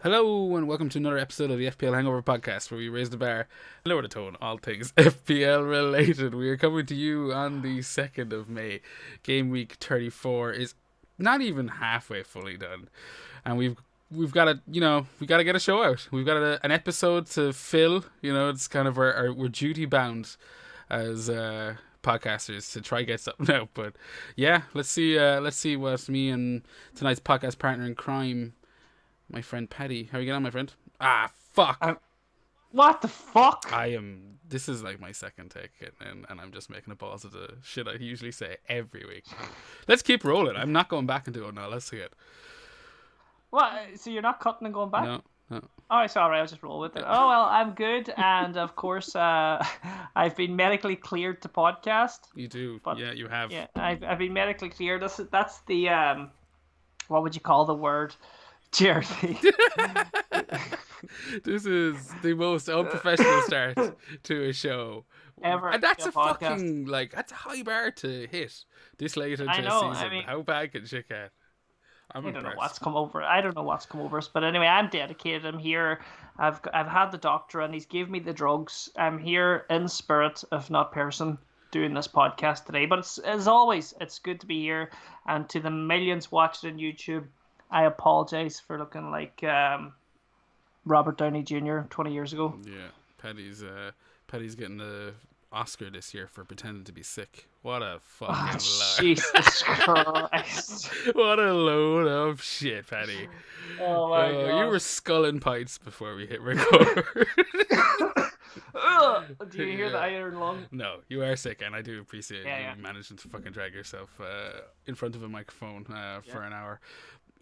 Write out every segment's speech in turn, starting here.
Hello and welcome to another episode of the FPL Hangover Podcast, where we raise the bar and lower the tone, all things FPL related. We are coming to you on the 2nd of May. Gameweek 34 is not even halfway fully done, and we've got to, we got to get a show out. We've got an episode to fill. It's kind of we're duty bound as podcasters to try get something out. But yeah, let's see what me and tonight's podcast partner in crime, my friend Paddy. How are you getting on, my friend? Fuck. What the fuck? This is like my second take, and I'm just making a balls of the shit I usually say every week. Let's keep rolling. I'm not going back into it now. Let's see it. What? So you're not cutting and going back? No. Oh, it's alright. I'll just roll with it. Oh, well, I'm good. And of course, I've been medically cleared to podcast. You do. Yeah, you have. Yeah, I've been medically cleared. That's the, what would you call the word? Charity. This is the most unprofessional start to a show Ever. And that's a podcast. fucking, that's a high bar to hit this late into a season. How bad can shit get? I don't know what's come over. I don't know what's come over us, but anyway, I'm dedicated. I'm here. I've had the doctor, and he's gave me the drugs. I'm here in spirit, if not person, doing this podcast today. But as always, it's good to be here. And to the millions watching on YouTube, I apologize for looking like Robert Downey Jr. 20 years ago. Yeah, Paddy's getting the Oscar this year for pretending to be sick. What a fucking lie. Jesus Christ. What a load of shit, Paddy. Oh my God. You were sculling pints before we hit record. Do you hear the iron lung? No, you are sick, and I do appreciate you managing to fucking drag yourself in front of a microphone for an hour.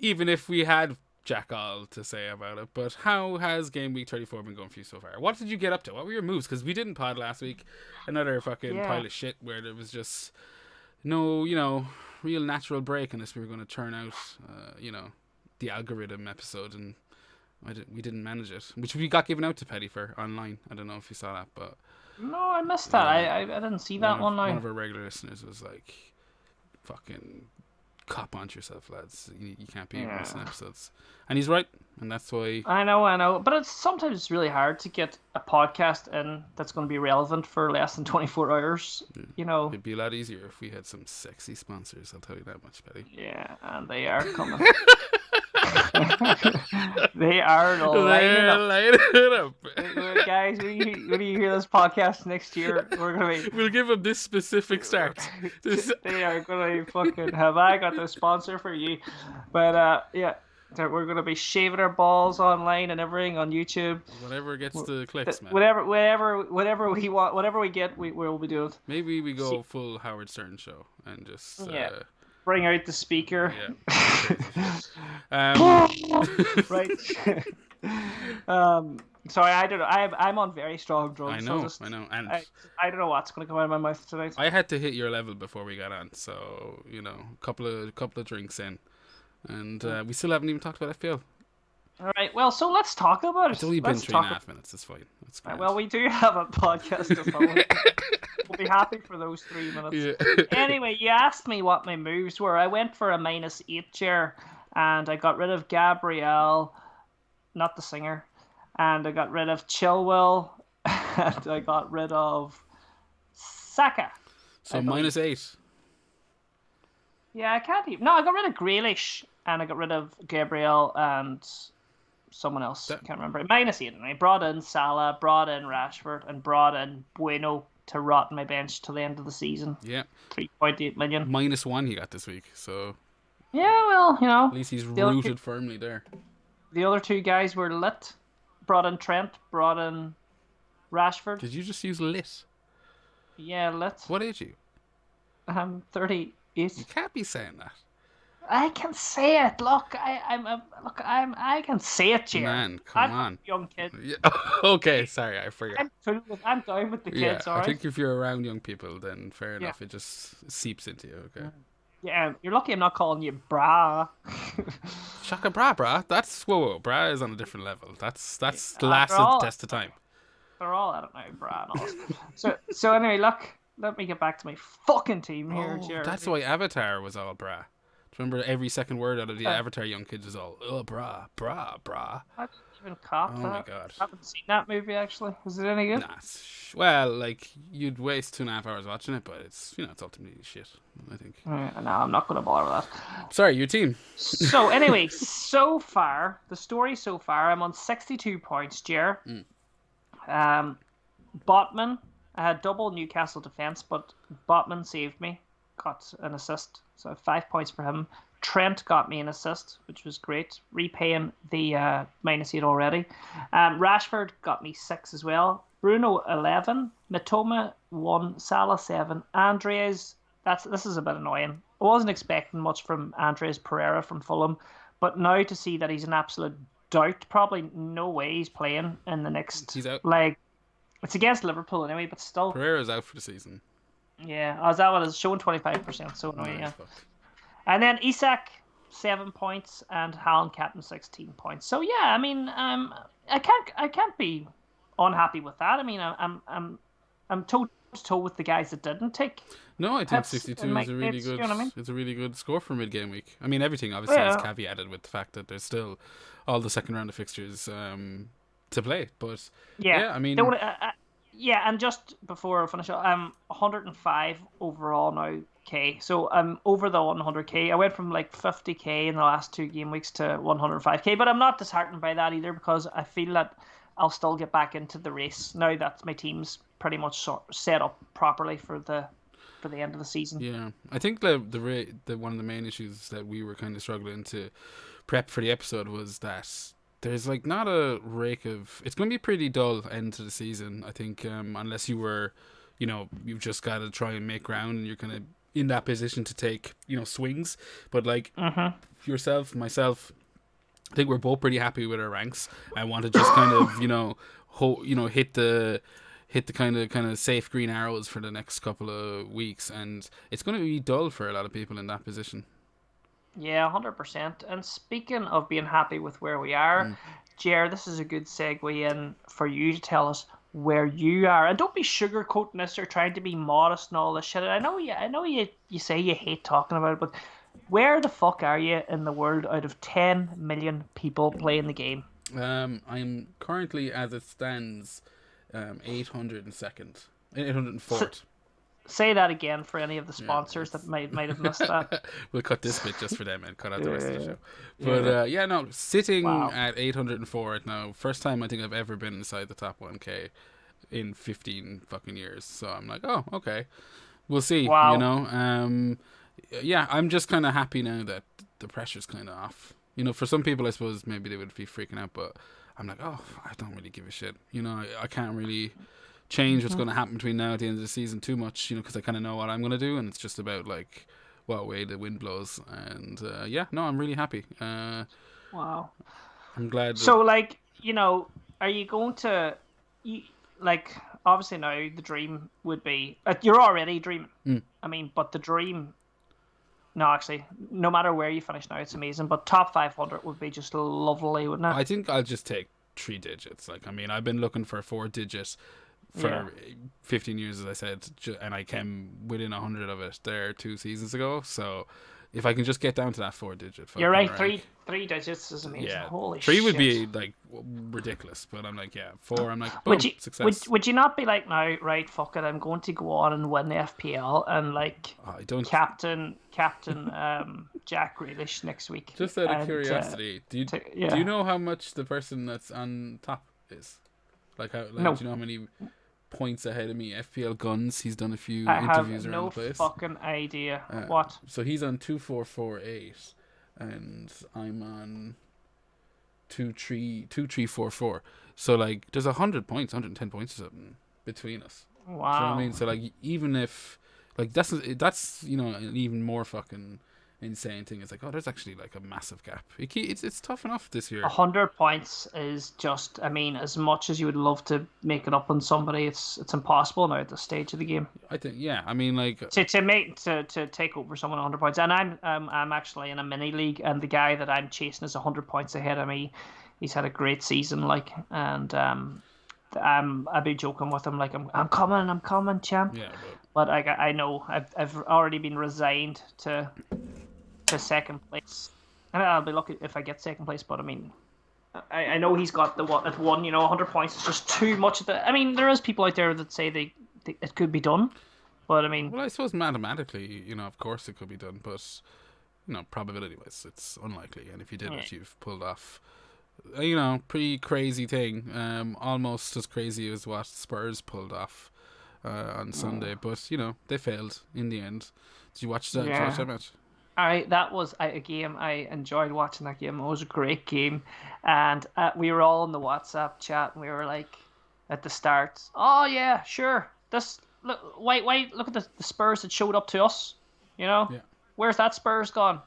Even if we had jack all to say about it. But how has Game Week 34 been going for you so far? What did you get up to? What were your moves? Because we didn't pod last week. Another fucking pile of shit where there was just no, real natural break unless we were going to turn out, the algorithm episode, and we didn't manage it, which we got given out to Paddy for online. I don't know if you saw that, but no, I missed that. I didn't see that one. One of our regular listeners was like, "Fucking cop onto yourself, lads. You can't be missing episodes." And he's right, and that's why. I know, but sometimes it's really hard to get a podcast in that's going to be relevant for less than 24 hours. Yeah. It'd be a lot easier if we had some sexy sponsors. I'll tell you that much, Paddy. Yeah, and they are coming. They are lighting up. Guys, when you hear this podcast next year, we'll give them this specific start. They are going to fucking have I got the sponsor for you. But we're going to be shaving our balls online and everything on YouTube. Whatever gets the clicks, man. Whatever we want, whatever we get, we'll be doing. Maybe we go full Howard Stern show and just bring out the speaker. Yeah. Right. Sorry, I don't know. I'm on very strong drugs. I know. And I don't know what's going to come out of my mouth tonight. I had to hit your level before we got on, so a couple of drinks in, and we still haven't even talked about FPL. All right. Well, so let's talk about it. It's only been 3.5 minutes. It's fine. That's fine. Well, we do have a podcast to follow. We'll be happy for those 3 minutes. Yeah. Anyway, you asked me what my moves were. I went for a -8 chair, and I got rid of Gabrielle, not the singer, and I got rid of Chilwell, and I got rid of Saka. So -8. Yeah, I can't even. No, I got rid of Grealish, and I got rid of Gabrielle and someone else. I can't remember. -8. And I brought in Salah, brought in Rashford, and brought in Bueno to rot my bench till the end of the season. Yeah. 3.8 million. -1 he got this week, so. Yeah, well, At least he's rooted firmly there. The other two guys were lit. Brought in Trent, brought in Rashford. Did you just use lit? Yeah, lit. What age are you? I'm 38. You can't be saying that. I can say it. Look, I can say it, Jer. Man, come on. I'm a young kid. Yeah. Okay, sorry, I forgot. I'm down with the kids, alright? I think if you're around young people, then fair enough. It just seeps into you, okay? Yeah, you're lucky I'm not calling you brah. Shaka brah. That's whoa. Brah is on a different level. That's the last of the test of time. They're all at it now, brah and all. So anyway, look, let me get back to my fucking team here, Jer. That's why Avatar was all brah. Remember every second word out of the Avatar young kids is all, oh, brah, brah, brah. I didn't even cop Oh that. my god. I haven't seen that movie, actually. Is it any good? Nah, well, like, you'd waste 2.5 hours watching it, but it's, it's ultimately shit, I think. No, I'm not going to bother with that. Sorry, your team. So, anyway, so far, the story so far, I'm on 62 points, Ger. Botman, I had double Newcastle defence, but Botman saved me, got an assist, so 5 points for him. Trent got me an assist, which was great, repaying the -8 already. Rashford got me 6 as well. Bruno 11, Mitoma 1, Salah 7, Andreas. This is a bit annoying. I wasn't expecting much from Andreas Pereira from Fulham, but now to see that he's an absolute doubt, probably no way he's playing in the next leg. It's against Liverpool anyway, but still. Pereira's out for the season. Yeah, as that one is showing 25%, so annoying. Yeah. And then Isak 7 points and Haaland captain 16 points. So yeah, I mean, I can't be unhappy with that. I mean, I'm toe to toe with the guys that didn't take. No, I think 62 is a really good. You know what I mean? It's a really good score for mid-game week. I mean, everything obviously is caveated with the fact that there's still all the second round of fixtures to play. But yeah I mean, yeah, and just before I finish up, I'm 105 overall now. K, so I'm over the 100k. I went from like 50k in the last 2 game weeks to 105k, but I'm not disheartened by that either because I feel that I'll still get back into the race now that my team's pretty much set up properly for the end of the season. Yeah, I think the one of the main issues that we were kind of struggling to prep for the episode was that there's like not a rake of. It's going to be pretty dull end to the season. I think unless you were, you've just got to try and make ground and you're kind of in that position to take, swings. But like yourself, myself, I think we're both pretty happy with our ranks. I want to just kind of, hit the kind of safe green arrows for the next couple of weeks, and it's going to be dull for a lot of people in that position. Yeah, 100%. And speaking of being happy with where we are, Ger, this is a good segue in for you to tell us where you are, and don't be sugarcoating this or trying to be modest and all this shit. I know you say you hate talking about it, but where the fuck are you in the world out of 10 million people playing the game? I'm currently, as it stands, 802nd, 804th. Say that again for any of the sponsors that might have missed that. We'll cut this bit just for them and cut out the rest of the show. But sitting at 804 right now. First time I think I've ever been inside the top 1k in 15 fucking years. So I'm like, oh, okay, we'll see. Wow. I'm just kind of happy now that the pressure's kind of off. For some people, I suppose maybe they would be freaking out, but I'm like, oh, I don't really give a shit. I can't really change what's going to happen between now and the end of the season too much, because I kind of know what I'm going to do, and it's just about like what way the wind blows. And I'm really happy. Wow, I'm glad. So like, are you going to, like, obviously now the dream would be you're already dreaming. I mean, but the dream. No, actually, no matter where you finish now, it's amazing. But top 500 would be just lovely, wouldn't it? I think I'll just take 3 digits. Like, I mean, I've been looking for 4 digits for 15 years, as I said, and I came within 100 of it there 2 seasons ago. So if I can just get down to that 4-digit, you're right. Three digits is amazing. Yeah, holy 3 shit. would be like ridiculous, but I'm like, 4. I'm like, boom, success. Would you not be like, now, right? Fuck it, I'm going to go on and win the FPL and like captain Jack Grealish next week. Just out of curiosity, do you know how much the person that's on top is? Like, no. Do you know how many points ahead of me? FPL Guns, he's done a few interviews around the place. I have no fucking idea. What? So he's on 2448 and I'm on 2344. So like there's 100 points, 110 points or something between us. Wow. Do you know what I mean? So like, even if like that's an even more fucking insane thing. It's like, oh, there's actually like a massive gap. It's tough enough this year. 100 points is just, I mean, as much as you would love to make it up on somebody, it's impossible now at this stage of the game. I think, I mean, like to take over someone 100 points. And I'm actually in a mini league, and the guy that I'm chasing is 100 points ahead of me. He's had a great season, like, and I'd be joking with him like, I'm coming, champ. Yeah, but I know I've already been resigned to to second place. And I'll be lucky if I get second place, but I mean, I know he's got the one at 100 points is just too much. I mean, there is people out there that say they it could be done, but I mean, well, I suppose mathematically, of course it could be done, but probability-wise, it's unlikely. And if you did it, you've pulled off, pretty crazy thing. Almost as crazy as what Spurs pulled off on Sunday, but they failed in the end. Did you watch that? Did you watch that match? That was a game. I enjoyed watching that game. It was a great game, and we were all in the WhatsApp chat, and we were like, at the start, oh yeah, sure. Look at the Spurs that showed up to us. Where's that Spurs gone?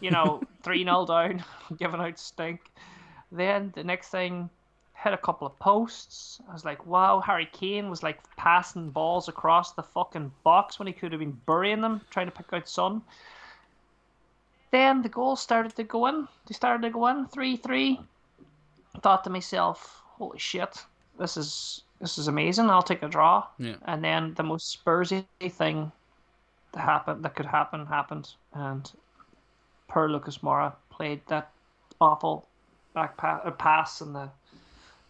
3-0 down, giving out stink. Then the next thing, hit a couple of posts. I was like, wow, Harry Kane was like passing balls across the fucking box when he could have been burying them, trying to pick out Son. Then the goals started to go in. They started to go in 3-3. I thought to myself, holy shit, this is amazing. I'll take a draw. Yeah. And then the most Spursy thing that could happen happened, and poor Lucas Moura played that awful back pass and the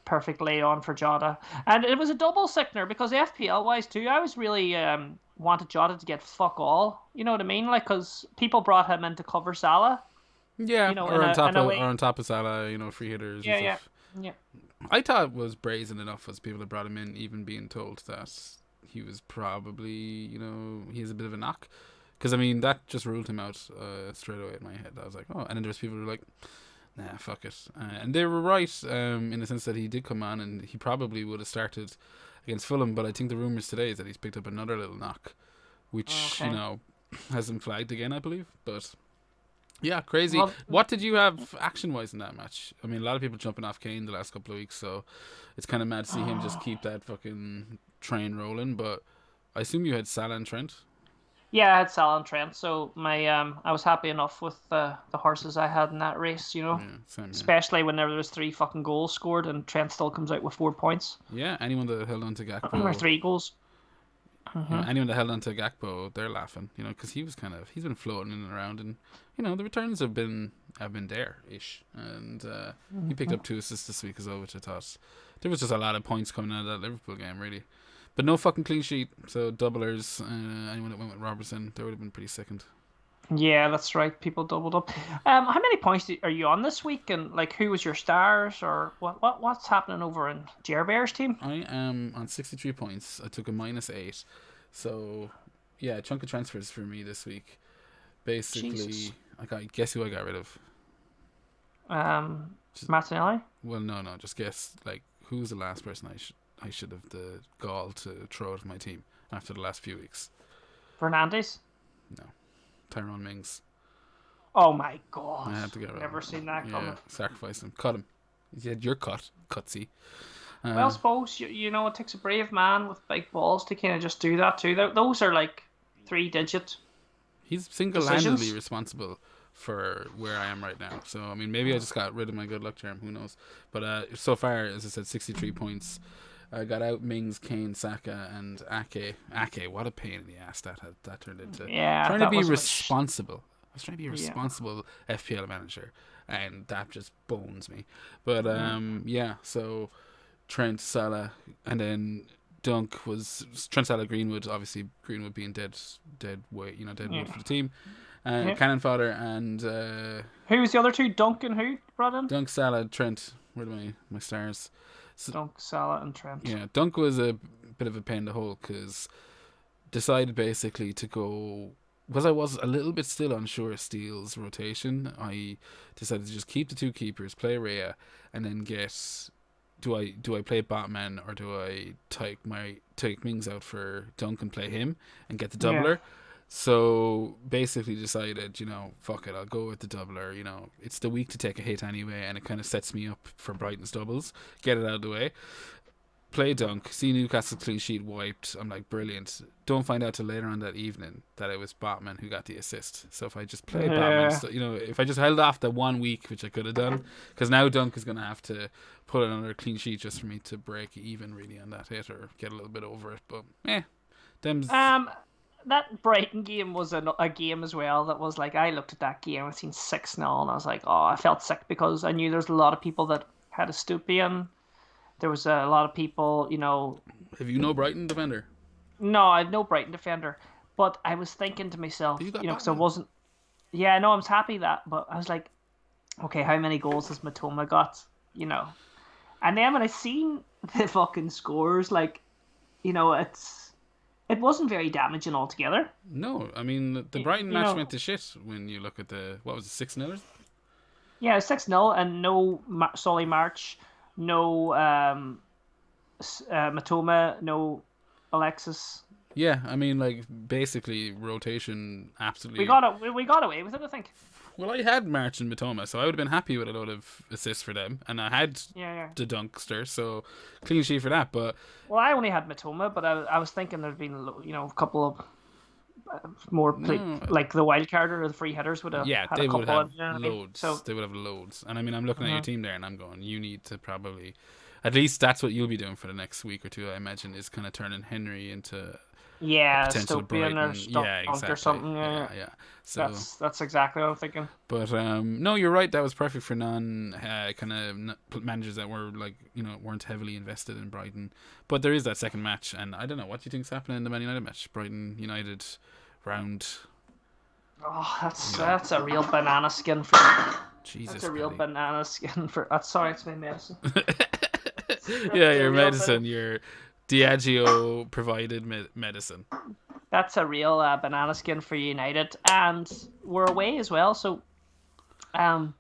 perfect lay on for Jota, and it was a double sickener because FPL wise too, I was really wanted Jota to get fuck all. You know what I mean? Like, because people brought him in to cover Salah. Yeah, or on top of Salah, free hitters. Yeah. I thought it was brazen enough as people that brought him in, even being told that he was probably, he has a bit of a knock. Because, I mean, that just ruled him out straight away in my head. I was like, oh. And then there was people who were like, nah, fuck it. And they were right in the sense that he did come on and he probably would have started against Fulham. But I think the rumours today is that he's picked up another little knock, which, has him flagged again, I believe. But, yeah, crazy. Well, what did you have action-wise in that match? I mean, a lot of people jumping off Kane the last couple of weeks, so it's kind of mad to see him just keep that fucking train rolling. But I assume you had Salah and Trent? Yeah, I had Salah and Trent, so I was happy enough with the horses I had in that race, Yeah, same, especially when there was 3 fucking goals scored and Trent still comes out with 4 points. Yeah, anyone that held on to Gakpo, or 3 goals. Anyone that held on to Gakpo, they're laughing, because he's been floating in and around, and the returns have been there-ish, and he picked up 2 assists this week as well, which I thought there was just a lot of points coming out of that Liverpool game, really. But no fucking clean sheet, so doublers. Anyone that went with Robertson, they would have been pretty sickened. Yeah, that's right. People doubled up. How many points are you on this week? And like, who was your stars, or what's happening over in Ger Bear's team? I am on 63 points. I took a -8, so yeah, a chunk of transfers for me this week. Basically, Jesus. Guess who I got rid of? Martinelli. Well, no, just guess. Like, who's the last person I should have the gall to throw out of my team after the last few weeks? Fernandes? No. Tyrone Mings. Oh my god. I had to get rid of him. Never seen that coming. Sacrifice him. Cut him. You had your cutsy. Well, I suppose, it takes a brave man with big balls to kind of just do that too. Those are like 3-digit He's single-handedly decisions. responsible for where I am right now. So, I mean, maybe I just got rid of my good luck charm. Who knows? But so far, as I said, 63 points. I got out Mings, Kane, Saka, and Ake. Ake, what a pain in the ass that turned into. Yeah, trying to be responsible. I was trying to be a responsible FPL manager, and that just bones me. But so Trent, Salah, and then Dunk was Trent, Salah, Greenwood. Obviously, Greenwood being dead weight, dead wood for the team. Cannon fodder and who was the other 2? Dunk and who brought in? Dunk, Salah, Trent. Where are my stars? Dunk, Salah, and Trent. Yeah, Dunk was a bit of a pain in the hole because decided basically to go, because I was a little bit still unsure of Steele's rotation. I decided to just keep the 2 keepers, play Rhea, and then get, do I play Batman or do I take Mings out for Dunk and play him and get the doubler? Yeah. So basically decided, fuck it, I'll go with the doubler. It's the week to take a hit anyway, and it kind of sets me up for Brighton's doubles. Get it out of the way. Play Dunk, see Newcastle clean sheet wiped. I'm like, brilliant. Don't find out till later on that evening that it was Batman who got the assist. So if I just played Batman, if I just held off the 1 week, which I could have done, because now Dunk is going to have to put another clean sheet just for me to break even really on that hit or get a little bit over it. But, that Brighton game was a game as well that was like, I looked at that game, I seen 6-0, and I was like, oh, I felt sick because I knew there's a lot of people that had a Stupian. There was a lot of people, Have you no Brighton defender? No, I have no Brighton defender. But I was thinking to myself, But you got because I Batman. wasn't. Yeah, I know I was happy that, but I was like, okay, how many goals has Matoma got? And then when I seen the fucking scores, like, it wasn't very damaging altogether. No, I mean the Brighton match went to shit when you look at what was it, 6-0? Yeah, 6-0 and no Solly March, no Matoma, no Alexis. Yeah, I mean like basically rotation absolutely. We got away with it, I think. Well, I had March and Matoma, so I would have been happy with a load of assists for them, and I had Yeah. the Dunkster, so clean sheet for that. But Well, I only had Matoma, but I was thinking there'd been a couple of more like the wild card or the free hitters would have yeah, had they a couple would have of, you know what loads. I mean? So They would have loads, and I mean I'm looking at your team there, and I'm going, you need to probably, at least that's what you'll be doing for the next week or two. I imagine is kind of turning Henry into potential Stopian Brighton. or Exactly. or something. Yeah. So that's exactly what I'm thinking. But no, you're right. That was perfect for kind of managers that were like weren't heavily invested in Brighton. But there is that second match, and I don't know what do you think's happening in the Man United match, Brighton United round. Oh, that's a real banana skin for. Jesus, that's a real Paddy. banana skin for. Sorry, it's my medicine. Yeah, your medicine, your Diageo provided medicine. That's a real banana skin for United, and we're away as well. So, I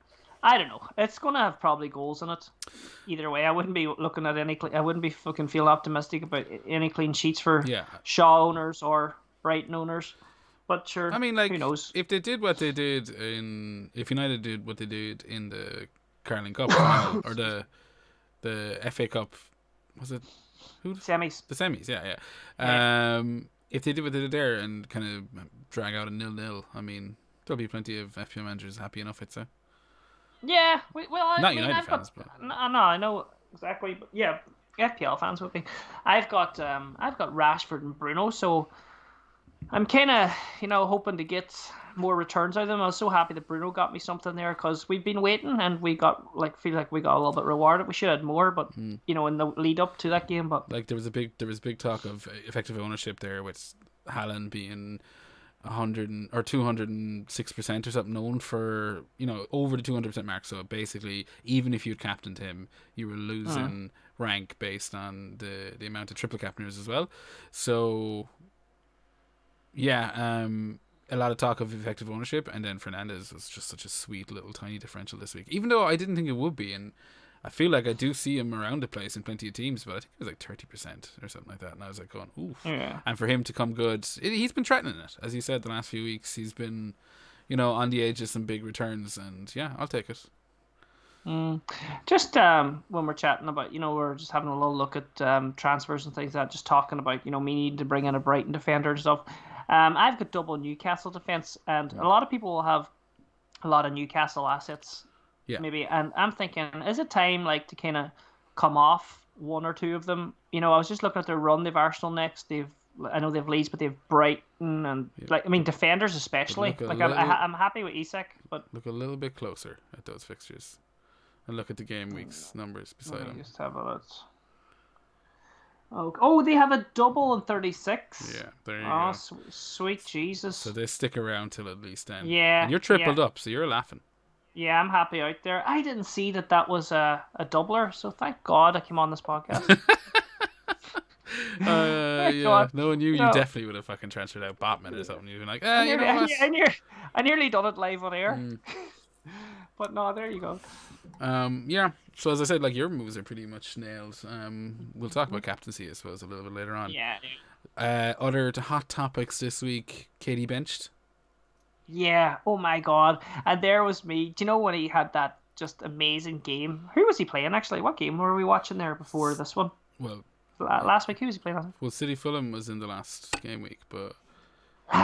don't know. It's gonna have probably goals in it. Either way, I wouldn't be looking at any. I wouldn't be fucking feeling optimistic about any clean sheets for Shaw owners or Brighton owners. But sure, I mean, like, who knows? if United did what they did in the Carling Cup final, or the FA Cup, was it Semis? The semis, yeah. If they did what they did there and kind of drag out a 0-0, I mean, there'll be plenty of FPL managers happy enough, I'd say. Yeah, Not United fans, but no, I know exactly. But yeah, FPL fans would be. I've got Rashford and Bruno, so I'm kind of hoping to get more returns out of them. I was so happy that Bruno got me something there because we've been waiting and we got feel like we got a little bit rewarded. We should have had more, but in the lead up to that game. But like there was big talk of effective ownership there with Haaland being 100 or 206% or something, known for over the 200% mark. So basically, even if you'd captained him, you were losing rank based on the amount of triple captainers as well. So yeah, a lot of talk of effective ownership, and then Fernandes was just such a sweet little tiny differential this week, even though I didn't think it would be, and I feel like I do see him around the place in plenty of teams, but I think it was like 30% or something like that, and I was like going, oof. Yeah. And for him to come good, he's been threatening it, as you said, the last few weeks. He's been, on the edge of some big returns, and yeah, I'll take it. Just when we're chatting about, we're just having a little look at transfers and things like that, just talking about, me needing to bring in a Brighton defender and stuff. I've got double Newcastle defence, and a lot of people will have a lot of Newcastle assets. Yeah. Maybe, and I'm thinking, is it time to kind of come off one or two of them? I was just looking at their run. They've Arsenal next. I know they've Leeds, but they've Brighton, and defenders especially. I'm happy with Isak, but look a little bit closer at those fixtures, and look at the game week's numbers beside them. Just have a look. Oh, they have a double and 36. Yeah, there you go. Sweet Jesus. So they stick around till at least then. Yeah. And you're tripled up, so you're laughing. Yeah, I'm happy out there. I didn't see that was a doubler, so thank God I came on this podcast. Yeah, knowing you definitely would have fucking transferred out Batman or something. You'd been like, I nearly done it live on air. But no, there you go. Yeah. So as I said, your moves are pretty much nailed. We'll talk about captaincy, I suppose, a little bit later on. Yeah. Other hot topics this week. Katie benched. Yeah. Oh my God. And there was me. Do you know when he had that just amazing game? Who was he playing actually? What game were we watching there before this one? Well, last week. Who was he playing last week? Well, City Fulham was in the last game week, but.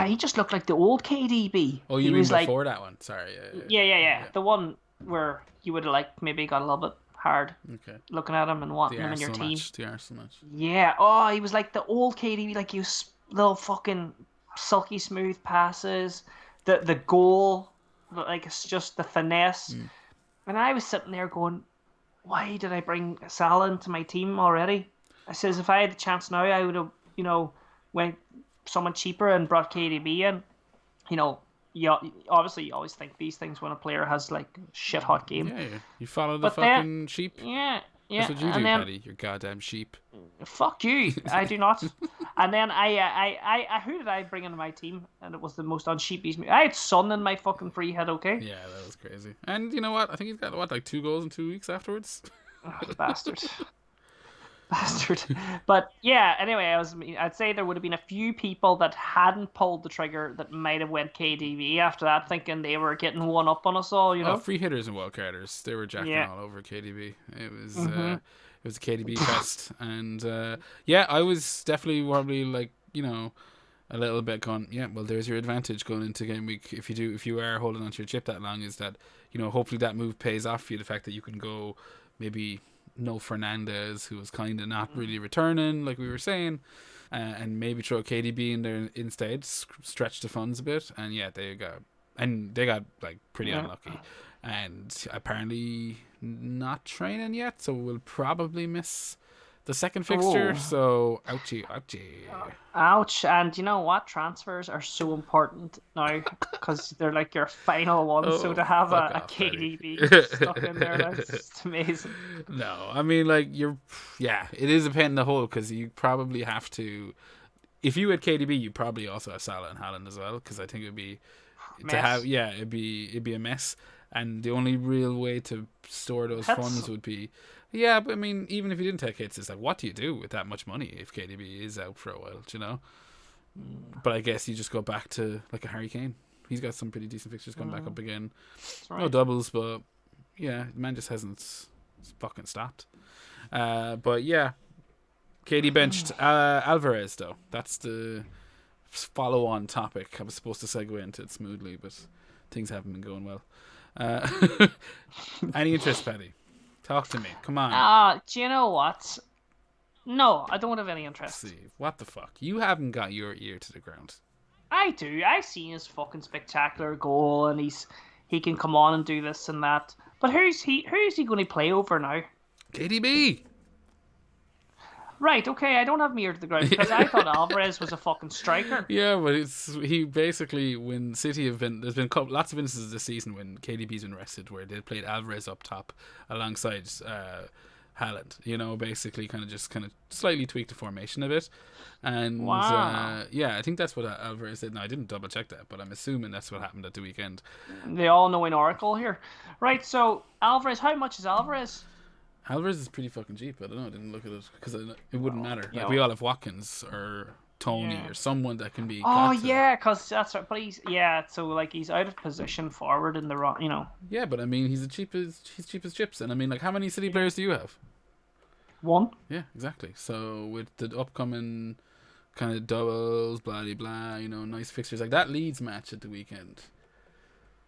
He just looked like the old KDB. Oh, you mean before that one? Sorry. Yeah. The one where you would have maybe got a little bit hard looking at him and wanting him in your team. The Arsenal match. Yeah. Oh, he was like the old KDB, he was little fucking silky smooth passes, the goal, like it's just the finesse. And I was sitting there going, why did I bring Salah into my team already? I says if I had the chance now, I would have, went someone cheaper and brought KDB in. Obviously you always think these things when a player has like a shit hot game. Yeah. You follow the fucking sheep. Yeah. That's what you do, Paddy. You're goddamn sheep. Fuck you. I do not. And then I who did I bring into my team? And it was the most unsheepiest. I had Son in my fucking free hit. Okay. Yeah, that was crazy. And you know what? I think he's got like 2 goals in 2 weeks afterwards. Oh, bastard. But yeah, anyway, I'd say there would have been a few people that hadn't pulled the trigger that might have went KDB after that, thinking they were getting one up on us all, Free hitters and wildcarders, they were jacking all over KDB. It was it was a KDB fest, and I was definitely probably like a little bit going, well, there's your advantage going into game week if you are holding onto your chip that long, is that hopefully that move pays off for you. The fact that you can go maybe no Fernandez, who was kind of not really returning, like we were saying, and maybe throw KDB in there instead, stretch the funds a bit, and they got like pretty unlucky, and apparently not training yet, so we'll probably miss the second fixture. So ouchie. Ouch. And you know what? Transfers are so important now because they're like your final ones. So to have a KDB stuck in there, that's just amazing. No, I mean, like, it is a pain in the hole because you probably have to. If you had KDB, you probably also have Salah and Haaland as well, because I think it'd be it'd be a mess. And the only real way to store those funds would be. Yeah, but I mean, even if you didn't take hits, it's like, what do you do with that much money if KDB is out for a while, But I guess you just go back to like a Harry Kane. He's got some pretty decent fixtures coming back up again. Right. No doubles, but the man just hasn't fucking stopped. But yeah, KD benched Alvarez though. That's the follow-on topic. I was supposed to segue into it smoothly, but things haven't been going well. Any interest, Paddy? Talk to me. Come on. Do you know what? No, I don't have any interest. Steve, what the fuck? You haven't got your ear to the ground. I do. I've seen his fucking spectacular goal, and he can come on and do this and that. But who's he going to play over now? KDB. Right, okay, I don't have my ear to the ground because I thought Alvarez was a fucking striker. Yeah, but he basically, when City have been, there's been lots of instances this season when KDB's been rested where they played Alvarez up top alongside Haaland, basically kind of slightly tweaked the formation a bit. And wow. I think that's what Alvarez did. Now, I didn't double check that, but I'm assuming that's what happened at the weekend. They all know an oracle here. Right, so Alvarez, how much is Alvarez? Alvarez is pretty fucking cheap. I don't know. I didn't look at it because it wouldn't matter. Like, we all have Watkins or Tony or someone that can be. Oh yeah, because that's right. But he's so like he's out of position forward in the wrong. Yeah, but I mean he's cheap as chips, and I mean, like, how many City players do you have? One. Yeah, exactly. So with the upcoming kind of doubles, blah blah blah, nice fixtures like that Leeds match at the weekend.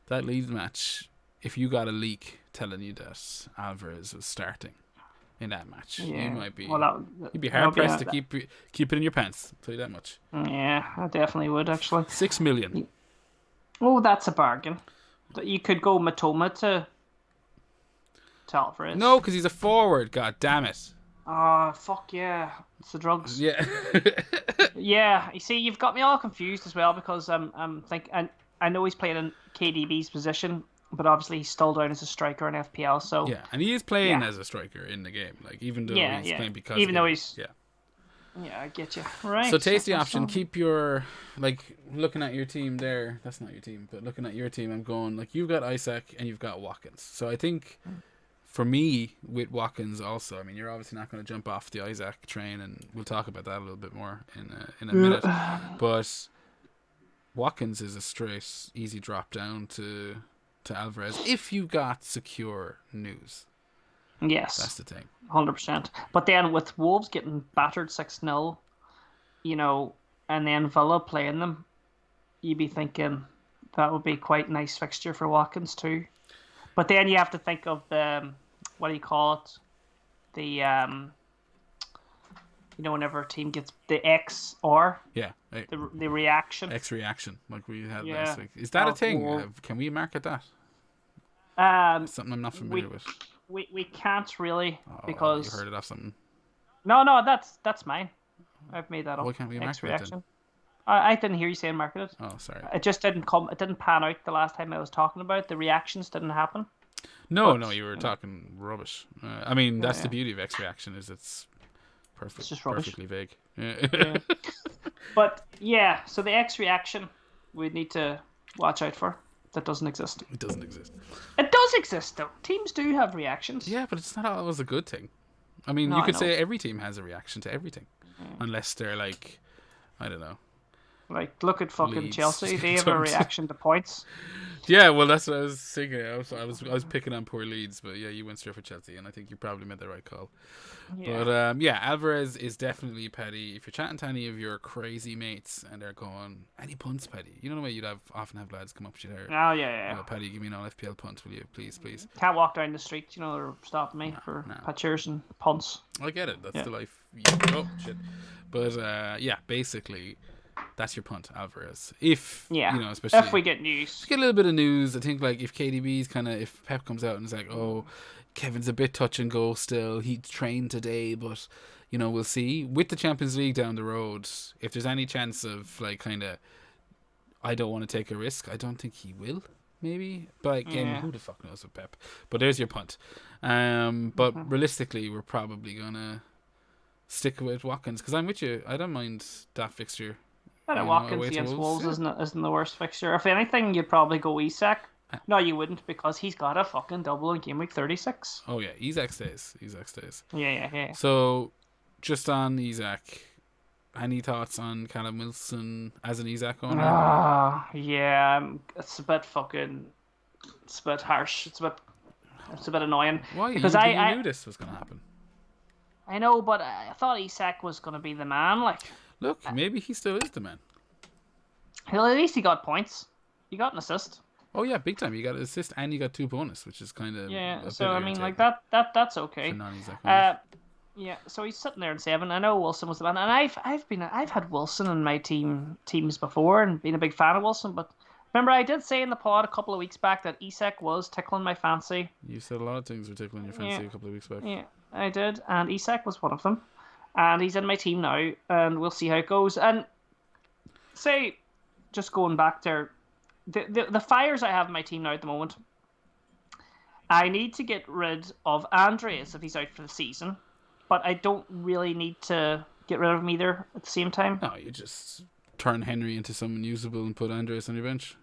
That Leeds match, if you got a leak telling you that Alvarez was starting in that match, you might be you'd be hard pressed to keep it in your pants. I'll tell you that much. Yeah, I definitely would actually. 6 million. Oh, that's a bargain. You could go Matoma to Alvarez. No, because he's a forward. God damn it. Fuck yeah. It's the drugs. Yeah. Yeah. You see, you've got me all confused as well because I'm thinking. I know he's playing in KDB's position, but obviously he's still down as a striker in FPL. So yeah, and he is playing as a striker in the game, like, even though he's playing because even though he's I get you right. So tasty option. Keep your, like, looking at your team there. That's not your team, but looking at your team, I'm going like, you've got Isaac and you've got Watkins. So I think for me with Watkins also, I mean, you're obviously not going to jump off the Isaac train, and we'll talk about that a little bit more in a minute. But Watkins is a straight easy drop down to Alvarez if you got secure news. Yes, that's the thing. 100%. But then with Wolves getting battered 6-0, and then Villa playing them, you'd be thinking that would be quite a nice fixture for Watkins too. But then you have to think of the, what do you call it? The whenever a team gets the XR. Yeah. Hey, the reaction. X reaction, like we had last week. Is that a thing? Can we market that? It's something I'm not familiar with. We can't really because you heard it off something. No, that's mine. I've made that up. Why can't we market it then? I didn't hear you saying market it. Oh, sorry. It just didn't come. It didn't pan out the last time I was talking about it. The reactions didn't happen. No, you were talking rubbish. I mean, that's the beauty of X reaction is it's perfect. It's just rubbish. Perfectly vague. Yeah. But yeah, so the X reaction we need to watch out for. That doesn't exist. It doesn't exist. It does exist though. Teams do have reactions. Yeah, but it's not always a good thing. I mean, you could say every team has a reaction to everything, unless they're like, I don't know. Like, look at fucking Leeds. Chelsea. They have a reaction to points. Yeah, well, that's what I was thinking. I was picking on poor Leeds, but yeah, you went straight for Chelsea, and I think you probably made the right call. Yeah. But Alvarez is definitely Paddy. If you're chatting to any of your crazy mates and they're going, any punts, Paddy? You know the way you'd often have lads come up to you there. Oh yeah. Oh, Paddy, give me an all FPL punt, will you? Please. Can't walk down the street, they're stopping me for patchers and punts. I get it. That's the life. Oh shit. But basically. That's your punt, Alvarez. Especially if we get news. Get a little bit of news. I think like if KDB's if Pep comes out and is like, oh, Kevin's a bit touch and go still. He trained today, but we'll see. With the Champions League down the road, if there's any chance of I don't want to take a risk. I don't think he will. Maybe, but again, who the fuck knows with Pep? But there's your punt. But realistically, we're probably gonna stick with Watkins because I'm with you. I don't mind that fixture. Watkins against Wolves isn't the worst fixture. If anything, you'd probably go Isak. No, you wouldn't because he's got a fucking double in Gameweek 36. Oh yeah, Isak stays. Yeah. So, just on Isak, any thoughts on Callum Wilson as an Isak owner? Yeah, it's a bit fucking. It's a bit harsh. It's a bit annoying. Why? Because I knew this was gonna happen. I know, but I thought Isak was gonna be the man. Look, maybe he still is the man. Well, at least he got points. He got an assist. Oh yeah, big time. He got an assist and he got 2 bonus, which is kind of So I mean, that's okay. So he's sitting there in 7. I know Wilson was the man, and I've had Wilson in my teams before and been a big fan of Wilson. But remember, I did say in the pod a couple of weeks back that Isak was tickling my fancy. You said a lot of things were tickling your fancy a couple of weeks back. Yeah, I did, and Isak was one of them. And he's in my team now, and we'll see how it goes. And just going back there, the fires I have in my team now at the moment, I need to get rid of Andreas if he's out for the season, but I don't really need to get rid of him either at the same time. No, you just turn Henry into someone usable and put Andreas on your bench.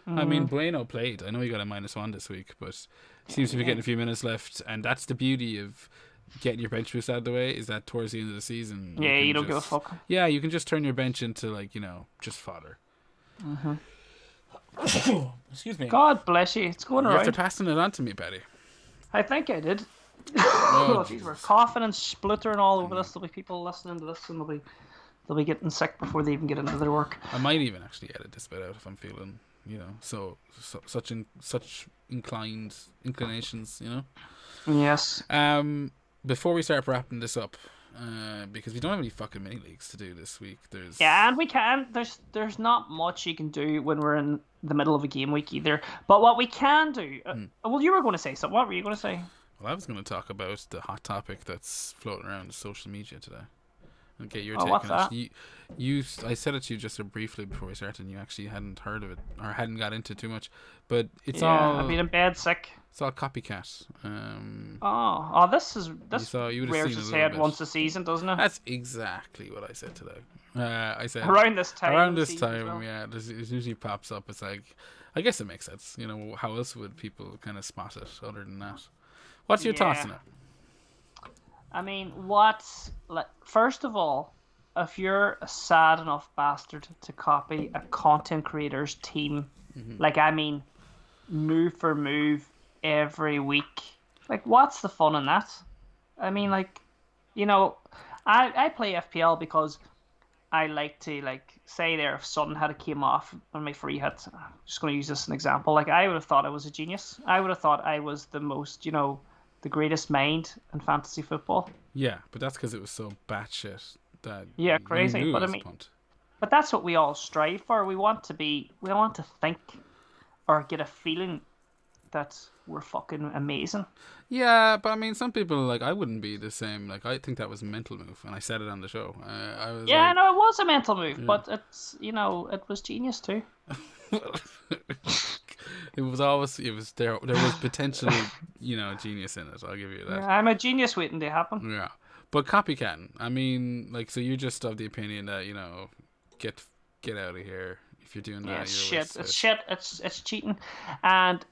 I mean, Bueno played. I know he got a -1 this week, but seems to be getting a few minutes left, and that's the beauty of getting your bench boost out of the way is that towards the end of the season you don't give a fuck. Yeah, you can just turn your bench into just fodder. Excuse me. God bless you. It's going around. After passing it on to me, Paddy. I think I did. Jeez, we're coughing and spluttering all over this. There'll be people listening to this and they'll be getting sick before they even get into their work. I might even actually edit this bit out if I'm feeling such inclinations. Yes. Before we start wrapping this up, because we don't have any fucking mini leagues to do this week. And we can. There's not much you can do when we're in the middle of a game week either. But what we can do. Well, you were going to say something. What were you going to say? Well, I was going to talk about the hot topic that's floating around social media today. And get your take on it. I said it to you just briefly before we started, and you actually hadn't heard of it or hadn't got into too much. But it's all. I've been in bed sick. It's all copycat. This rears its head once a season, doesn't it? That's exactly what I said today. I said around this time. There's usually pops up. It's like, I guess it makes sense. How else would people kind of spot it other than that? What's your thoughts on it? I mean, first of all, if you're a sad enough bastard to copy a content creator's team, move for move every week, what's the fun in that? I mean, I play FPL because I like to, say there, if Sutton had came off on my free hit, I'm just going to use this as an example, I would have thought I was a genius. I would have thought I was the most, the greatest mind in fantasy football. Yeah, but that's because it was so batshit that crazy. But I mean, punt. But that's what we all strive for. We want to think or get a feeling that we're fucking amazing. Yeah, but I mean, some people, like, I wouldn't be the same. Like, I think that was a mental move, and I said it on the show. I was Yeah, like, I know it was a mental move, but it's, it was genius too. there was potential, genius in it. I'll give you that. Yeah, I'm a genius waiting to happen. Yeah, but copycat. I mean, like, so you're just of the opinion that get out of here if you're doing that. Yeah, it's shit. It's shit. It's cheating, and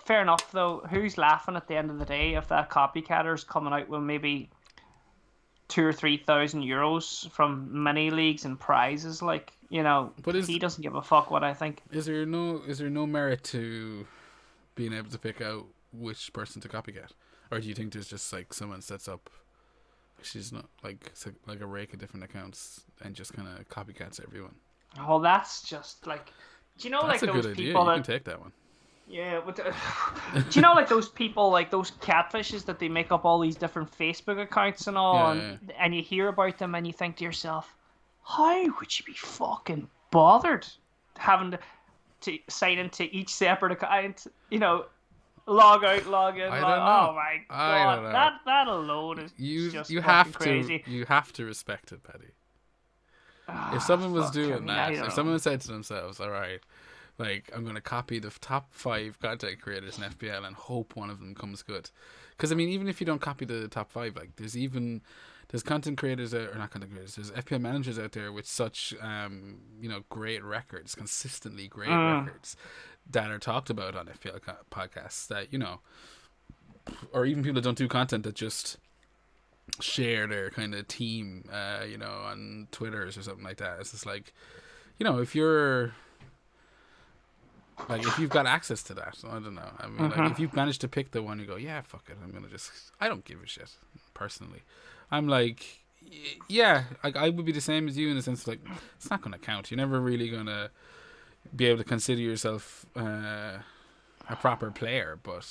fair enough though. Who's laughing at the end of the day if that copycatter's coming out with maybe 2,000 or 3,000 euros from mini leagues and prizes? Like, but he doesn't give a fuck what I think. Is there no merit to being able to pick out which person to copycat, or do you think there's just like someone sets up? She's not like a rake of different accounts and just kind of copycats everyone. Oh, that's just like, do you know, that's like a those good people idea. that You can take that one. Yeah, but do you know, like those people, like those catfishes that they make up all these different Facebook accounts and all, and you hear about them and you think to yourself, how would you be fucking bothered having to sign into each separate account? Log out, log in. I don't know. Oh my god, that alone is just fucking crazy. You have to respect it, Paddy. If someone was doing that, if someone said to themselves, "All right, like, I'm going to copy the top 5 content creators in FPL and hope one of them comes good." Because, I mean, even if you don't copy the top 5, like, there's content creators or not content creators, there's FPL managers out there with such, great records, consistently great records that are talked about on FPL podcasts that, or even people that don't do content that just share their kind of team, on Twitters or something like that. It's just like, if you're... Like, if you've got access to that, I don't know. I mean, like, if you've managed to pick the one, you go, yeah, fuck it, I don't give a shit, personally. I'm like, yeah, like, I would be the same as you in the sense of, like, it's not going to count. You're never really going to be able to consider yourself a proper player, but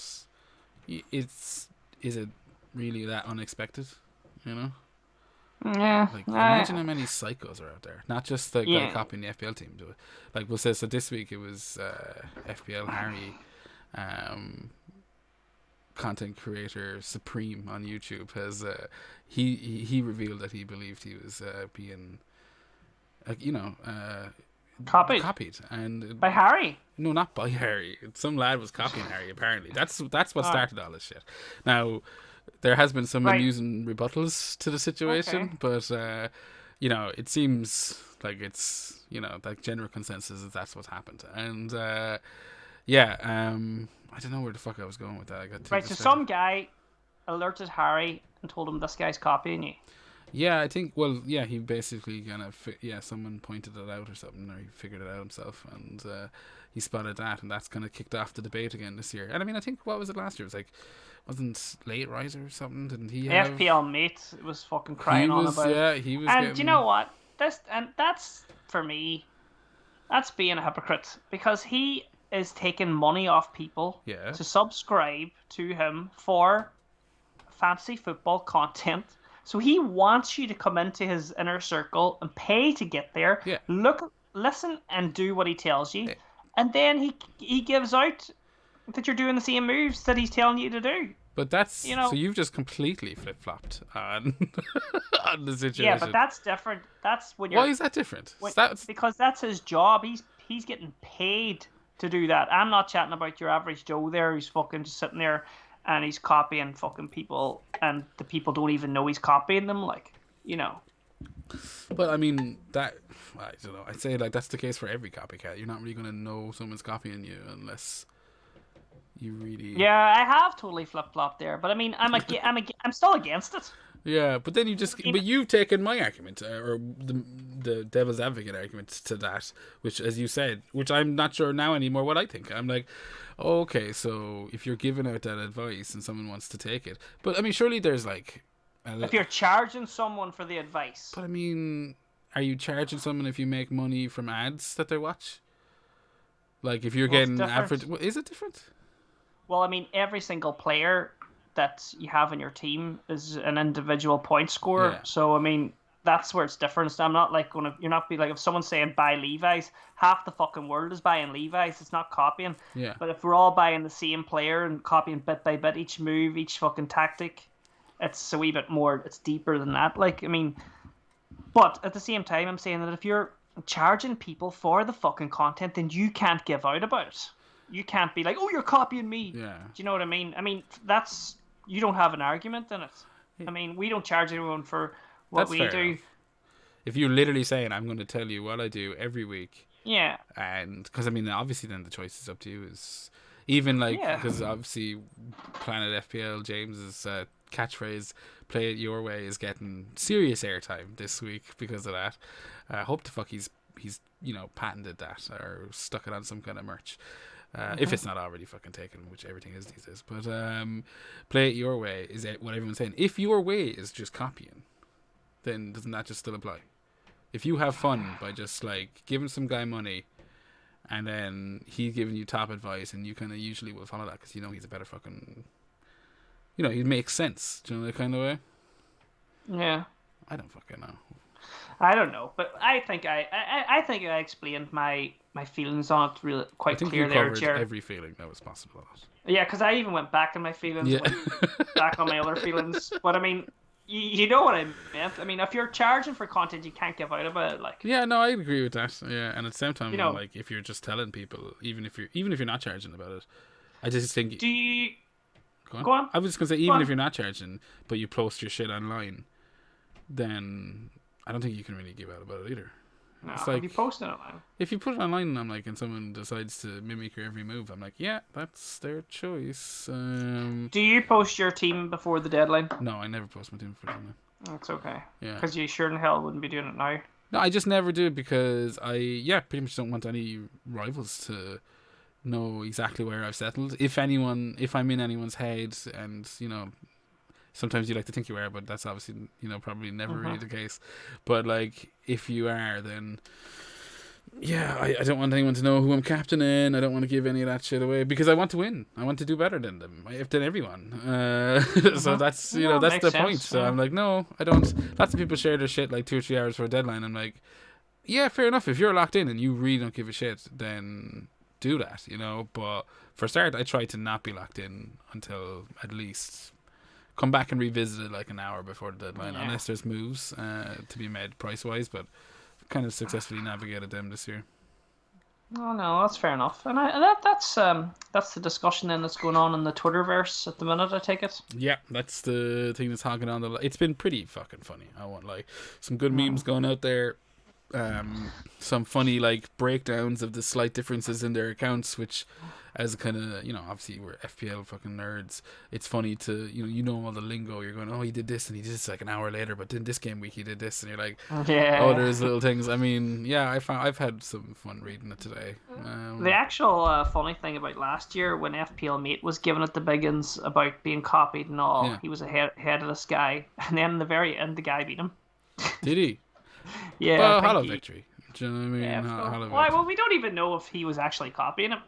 is it really that unexpected, Yeah. Like, imagine how many psychos are out there. Not just the guy copying the FPL team do it. Like, we'll say, so this week it was FPL Harry, content creator Supreme on YouTube, has he revealed that he believed he was being, copied and by Harry. No, not by Harry. Some lad was copying Harry. Apparently, that's what started all this shit. Now, there has been some amusing rebuttals to the situation, but it seems like it's like general consensus is that's what's happened, and I don't know where the fuck I was going with that. I got too so some guy alerted Harry and told him this guy's copying you. Yeah, I think. Well, yeah, he basically kind of someone pointed it out or something, or he figured it out himself, and he spotted that, and that's kind of kicked off the debate again this year. And I mean, I think what was it last year? It was like, wasn't Late Riser or something? Didn't he have FPL Mate was fucking crying on about it. Yeah, he was. And do you know what? That's for me. That's being a hypocrite, because he is taking money off people to subscribe to him for fantasy football content. So he wants you to come into his inner circle and pay to get there. Yeah. Look, listen, and do what he tells you, and then he gives out that you're doing the same moves that he's telling you to do. But that's so you've just completely flip flopped on on the situation. Yeah, but that's different. That's when you're. Why is that different? Because that's his job. He's getting paid to do that. I'm not chatting about your average Joe there who's fucking just sitting there and he's copying fucking people, and the people don't even know he's copying them. Like, But I mean, I don't know. I'd say like that's the case for every copycat. You're not really gonna know someone's copying you unless you really. Yeah, I have totally flip flopped there, but I mean, I'm still against it. Yeah, but then you've taken my argument, or the devil's advocate argument to that, which, as you said, which I'm not sure now anymore what I think. I'm like, okay, so if you're giving out that advice and someone wants to take it, but I mean, surely there's like, if you're charging someone for the advice. But I mean, are you charging someone if you make money from ads that they watch? Like, if you're getting average, is it different? Well, I mean, every single player that you have in your team is an individual point scorer. Yeah. So, I mean, that's where it's different. So I'm not like you're not be like, if someone's saying buy Levi's, half the fucking world is buying Levi's. It's not copying. Yeah. But if we're all buying the same player and copying bit by bit each move, each fucking tactic, it's a wee bit more. It's deeper than that. Like, I mean, but at the same time, I'm saying that if you're charging people for the fucking content, then you can't give out about it. You can't be like, oh, you're copying me. Yeah. Do you know what I mean? I mean, you don't have an argument in it. I mean, we don't charge anyone for what we do. Enough. If you're literally saying, I'm going to tell you what I do every week. Yeah. And, because, I mean, obviously then the choice is up to you. Is even like, because obviously Planet FPL, James's catchphrase, play it your way, is getting serious airtime this week because of that. Hope the fuck he's patented that or stuck it on some kind of merch. If it's not already fucking taken, which everything is these days. But play it your way is what everyone's saying. If your way is just copying, then doesn't that just still apply? If you have fun by just like giving some guy money and then he's giving you top advice and you kind of usually will follow that because he's a better fucking, he makes sense. Do you know that kind of way? Yeah. I don't fucking know. I don't know, but I think I explained my feelings on it really quite clear there, Ger. Every feeling that was possible on it. Yeah, because I even went back on my feelings, back on my other feelings. But I mean, you know what I meant. I mean, if you're charging for content, you can't give out about it. Like, yeah, no, I agree with that. Yeah, and at the same time, like if you're just telling people, even if you're not charging about it, I just think. Do you? Go on. I was just gonna say, even if you're not charging, but you post your shit online, then I don't think you can really give out about it either. No, it's like, if you post it online. If you put it online, I'm like, and someone decides to mimic your every move, I'm like, yeah, that's their choice. Do you post your team before the deadline? No, I never post my team before the deadline. That's okay. Yeah. Because you sure in hell wouldn't be doing it now. No, I just never do it because I pretty much don't want any rivals to know exactly where I've settled. If I'm in anyone's head, and sometimes you like to think you are, but that's obviously probably never really the case. But like, if you are, then I don't want anyone to know who I'm captaining. I don't want to give any of that shit away because I want to win. I want to do better than them. Than everyone. So that's that's the point. So I'm like, no, I don't. Lots of people share their shit like 2 or 3 hours for a deadline. I'm like, yeah, fair enough. If you're locked in and you really don't give a shit, then do that. But for start, I try to not be locked in until at least come back and revisit it like an hour before the deadline, unless there's moves to be made price-wise, but kind of successfully navigated them this year. Oh no, that's fair enough, and that's the discussion then that's going on in the Twitterverse at the minute. I take it. Yeah, that's the thing that's hogging on it's been pretty fucking funny. I won't lie. Some good memes going out there. Some funny like breakdowns of the slight differences in their accounts, which as kind of obviously we're FPL fucking nerds, it's funny to all the lingo. You're going, oh, he did this and he did this like an hour later, but in this game week he did this, and you're like, oh, there's little things. I mean, I've had some fun reading it today. The actual funny thing about last year when FPL Mate was giving it the biggins about being copied and all, he was ahead of this guy, and then in the very end the guy beat him. Did he? Yeah. Well, hello victory. Do you know what I mean? Yeah, well, we don't even know if he was actually copying him.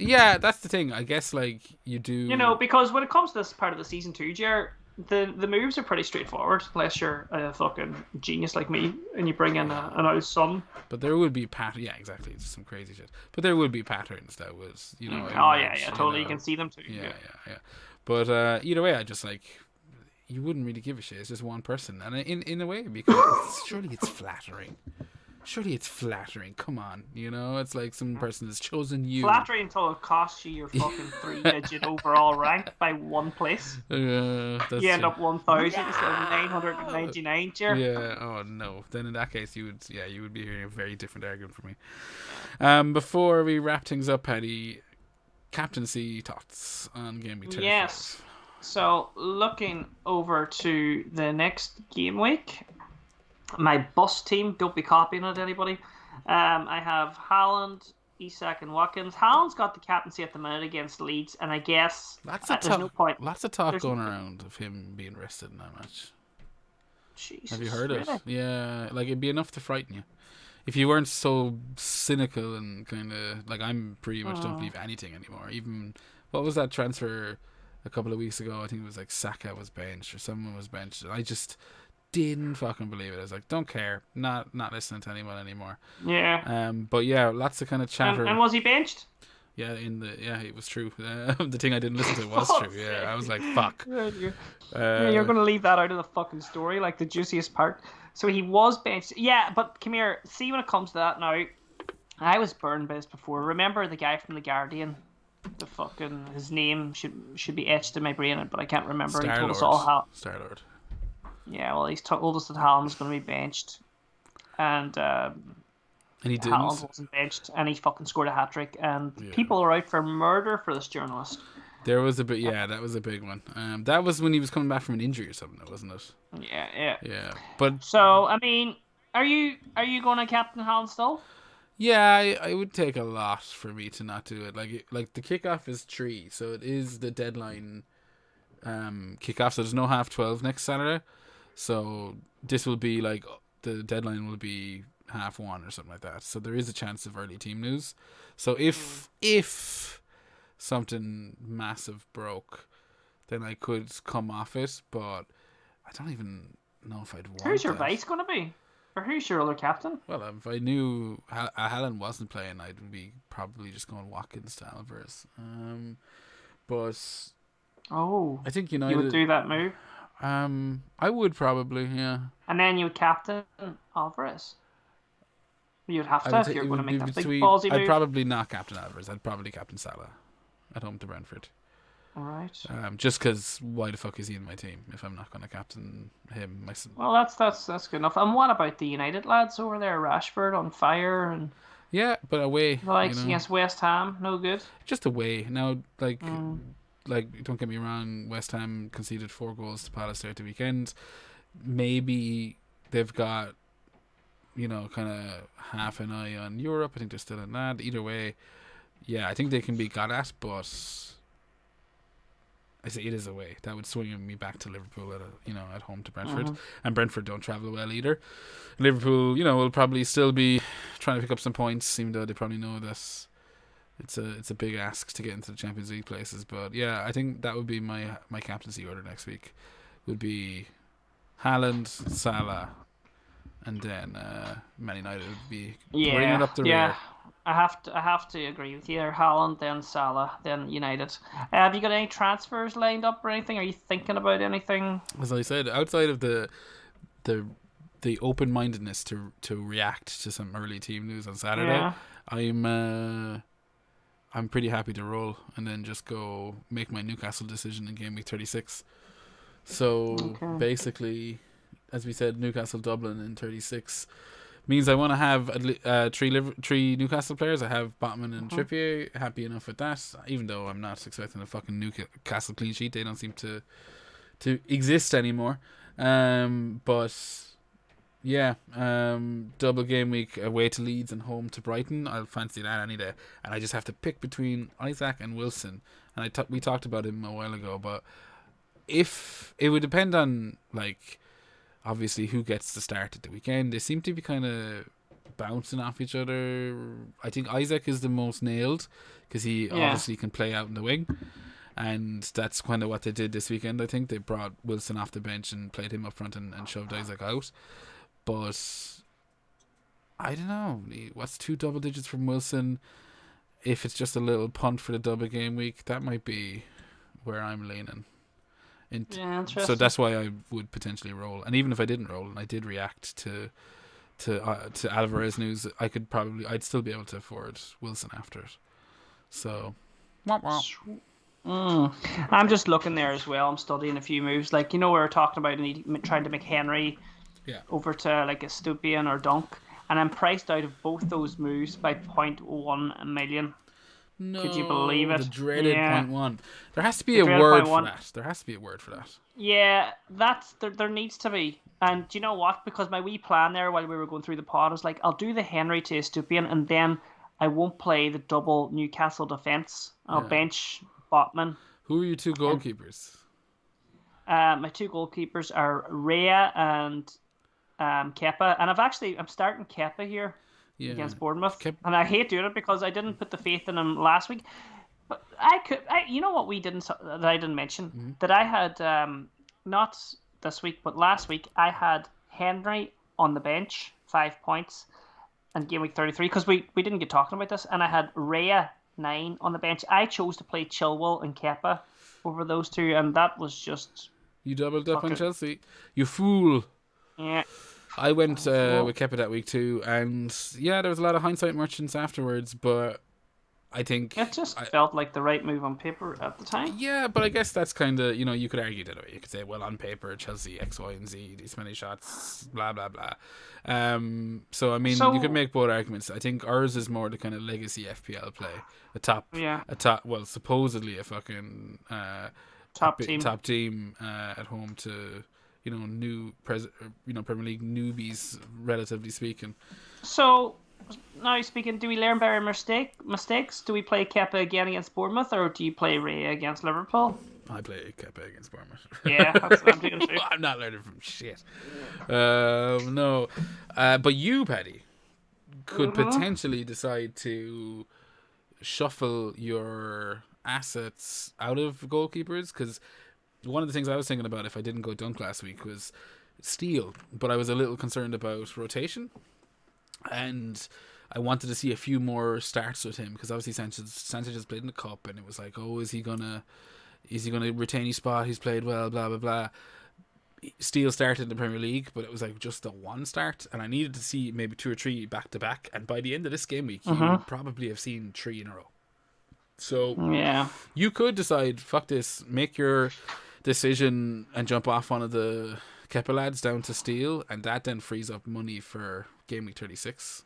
Yeah, that's the thing. I guess like you do. Because when it comes to this part of the season 2, Ger, the moves are pretty straightforward, unless you're a fucking genius like me and you bring in an out son. But there would be yeah, exactly. It's some crazy shit. But there would be patterns that was totally. You can see them too. Yeah. But either way, I just like. You wouldn't really give a shit. It's just one person, and in a way, because surely it's flattering. Come on, it's like some person has chosen you. Flattering until it costs you your fucking 3-digit overall rank by 1 place. You end up 1,000 instead of 999, Ger. Yeah. Oh no. Then in that case, you would be hearing a very different argument from me. Before we wrap things up, Paddy, captaincy thoughts on Gameweek 34. Yes. So, looking over to the next game week, my bus team, don't be copying it, anybody. I have Haaland, Isak, and Watkins. Haaland's got the captaincy at the minute against Leeds, and I guess there's no point. Lots of talk going around of him being rested in that match. Jesus, have you heard really? it? Yeah, like it'd be enough to frighten you. If you weren't so cynical and kind of like I'm pretty much don't believe anything anymore. Even, what was that transfer a couple of weeks ago? I think it was like Saka was benched or someone was benched. I just didn't fucking believe it. I was like, don't care, not listening to anyone anymore. Yeah. But yeah, lots of kind of chatter. And was he benched? Yeah, it was true. The thing I didn't listen to was true. Yeah, I was like, fuck. You're going to leave that out of the fucking story, like the juiciest part. So he was benched. Yeah, but come here. See, when it comes to that now, I was burned by this before. Remember the guy from The Guardian? The fucking, his name should be etched in my brain, but I can't remember. He told us all how. Star-Lord. Yeah, well, he's told us that Haaland's going to be benched, and he didn't. Haaland wasn't benched, and he fucking scored a hat trick, and people are out for murder for this journalist. There was a bit, that was a big one. That was when he was coming back from an injury or something, wasn't it? Yeah. But so, I mean, are you going to captain Haaland still? Yeah, I would take a lot for me to not do it. Like the kickoff is 3, so it is the deadline kickoff. So there's no 12:30 next Saturday. So this will be like the deadline will be 1:30 or something like that. So there is a chance of early team news. So if something massive broke, then I could come off it. But I don't even know if I'd want. Who's your vice going to be? Or who's your other captain? Well, if I knew Haaland wasn't playing, I'd be probably just going Watkins to Alvarez. But I think United. You would do that move? I would probably, yeah. And then you would captain Alvarez. You'd have to if you're going to make that big ballsy move. I'd probably not captain Alvarez. I'd probably captain Salah at home to Brentford. All right. Just because why the fuck is he in my team if I'm not going to captain him? Well, that's good enough. And what about the United lads over there? Rashford on fire and yeah, but away. Against West Ham, no good. Just away now, like don't get me wrong. West Ham conceded 4 goals to Palace there at the weekend. Maybe they've got kind of half an eye on Europe. I think they're still in that. Either way, yeah, I think they can be got at, but I say it is away. That would swing me back to Liverpool at home to Brentford, and Brentford don't travel well either. Liverpool, will probably still be trying to pick up some points, even though they probably know that it's a big ask to get into the Champions League places. But yeah, I think that would be my captaincy order next week. Would be Haaland, Salah, and then Man United would be bringing it up the rear. I have to agree with you. Haaland, then Salah, then United. Have you got any transfers lined up or anything? Are you thinking about anything? As I said, outside of the open-mindedness to react to some early team news on Saturday, I'm pretty happy to roll and then just go make my Newcastle decision in Gameweek 36. So basically, as we said, Newcastle Dublin in 36 means I want to have 3 Newcastle players. I have Botman and Trippier. Happy enough with that, even though I'm not expecting a fucking Newcastle clean sheet. They don't seem to exist anymore. But yeah, double game week away to Leeds and home to Brighton. I'll fancy that any day. And I just have to pick between Isaac and Wilson. And we talked about him a while ago, but if it would depend on obviously who gets the start at the weekend. They seem to be kind of bouncing off each other. I think Isaac is the most nailed because he obviously can play out in the wing, and that's kind of what they did this weekend. I think they brought Wilson off the bench and played him up front and shoved Isaac out. But I don't know, what's 2 double digits from Wilson? If it's just a little punt for the double game week, that might be where I'm leaning. Interesting. So that's why I would potentially roll, and even if I didn't roll and I did react to Alvarez news, I'd still be able to afford Wilson after it. So, I'm just looking there as well. I'm studying a few moves, we were talking about trying to make Henry over to like a Stupian or Dunk, and I'm priced out of both those moves by 0.1 million. No, could you believe it? The dreaded 0.1. There has to be a word for that. There has to be a word for that. Yeah, there needs to be. And do you know what? Because my wee plan there while we were going through the pod was I'll do the Henry to Estupian, and then I won't play the double Newcastle defence. I'll bench Botman. Who are your 2 goalkeepers? My 2 goalkeepers are Rhea and Kepa, and I'm starting Kepa here. Against Bournemouth, and I hate doing it because I didn't put the faith in him last week. But you know what I didn't mention that I had not this week, but last week I had Henry on the bench, 5 points, and game week 33, because we didn't get talking about this, and I had Rhea 9 on the bench. I chose to play Chilwell and Kepa over those two, and that was just... You doubled up on Chelsea. You fool. Yeah. I went with Kepa that week too, and yeah, there was a lot of hindsight merchants afterwards, but I think... It just felt like the right move on paper at the time. Yeah, but I guess that's kind of, you could argue that way. You could say, well, on paper, Chelsea, X, Y, and Z, these many shots, blah, blah, blah. So, I mean, you could make both arguments. I think ours is more the kind of legacy FPL play. Well, supposedly a fucking top team at home to, new Premier League newbies, relatively speaking. So... Now speaking, do we learn by our mistakes? Do we play Kepa again against Bournemouth, or do you play Ray against Liverpool? I play Kepa against Bournemouth. Yeah, that's what I'm doing too. I'm not learning from shit. No. But you, Paddy, could potentially decide to shuffle your assets out of goalkeepers, because one of the things I was thinking about if I didn't go dunk last week was Steele, but I was a little concerned about rotation. And I wanted to see a few more starts with him, because obviously Sanchez has played in the cup, and it was like, oh, is he gonna retain his spot? He's played well, blah blah blah. Steele started in the Premier League, but it was like just the one start, and I needed to see maybe 2 or 3 back to back. And by the end of this game week, you would probably have seen 3 in a row. So yeah, you could decide, fuck this, make your decision and jump off one of the Kepa lads down to Steele, and that then frees up money for game week 36,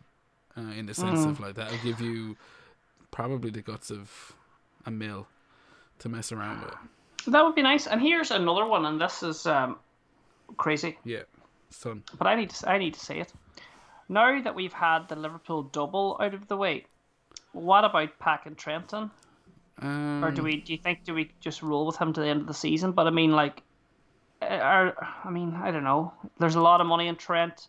in the sense of like that'll give you probably the guts of a mil to mess around with. That would be nice. And here's another one, and this is crazy. Yeah, son. But I need to say it. Now that we've had the Liverpool double out of the way, what about Pack and Trenton? Or do you think we just roll with him to the end of the season? But I mean, like, I don't know. There's a lot of money in Trent.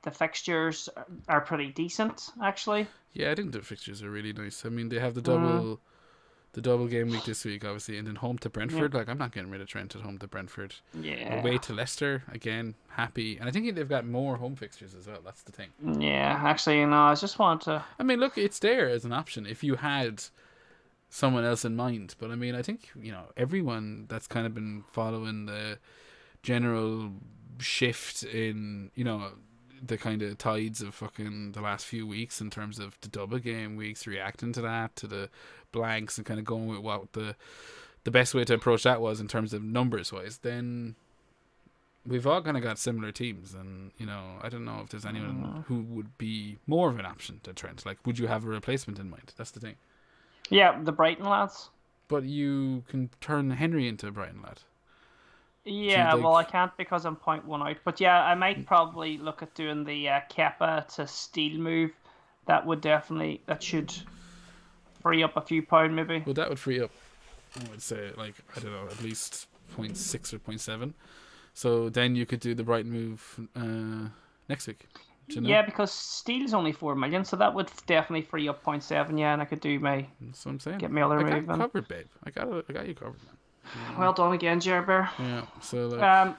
The fixtures are pretty decent, actually. Yeah, I think the fixtures are really nice. I mean, they have the double game week this week, obviously, and then home to Brentford. Yeah. Like, I'm not getting rid of Trent at home to Brentford. Yeah. Away to Leicester, again, happy. And I think they've got more home fixtures as well. That's the thing. Yeah, actually, I just want to... I mean, look, it's there as an option if you had someone else in mind. But, I mean, I think, everyone that's kind of been following the general shift in, the kind of tides of fucking the last few weeks in terms of the double game weeks, reacting to that, to the blanks, and kind of going with what the best way to approach that was in terms of numbers wise, then we've all kind of got similar teams. And I don't know if there's anyone who would be more of an option to Trent. Like, would you have a replacement in mind? That's the thing. Yeah, the Brighton lads. But you can turn Henry into a Brighton lad. Yeah, well, I can't because I'm 0.1 out. But yeah, I might probably look at doing the Kepa to Steele move. That should free up a few pound maybe. Well, that would free up, I would say, like, I don't know, at least 0.6 or 0.7. So then you could do the Brighton move next week. Yeah, because Steele's only 4 million, so that would definitely free up 0.7. Yeah, and I could do That's what I'm saying. Get my other move. I got you covered, babe. I got you covered, man. Well done again, Ger Bear. Yeah, so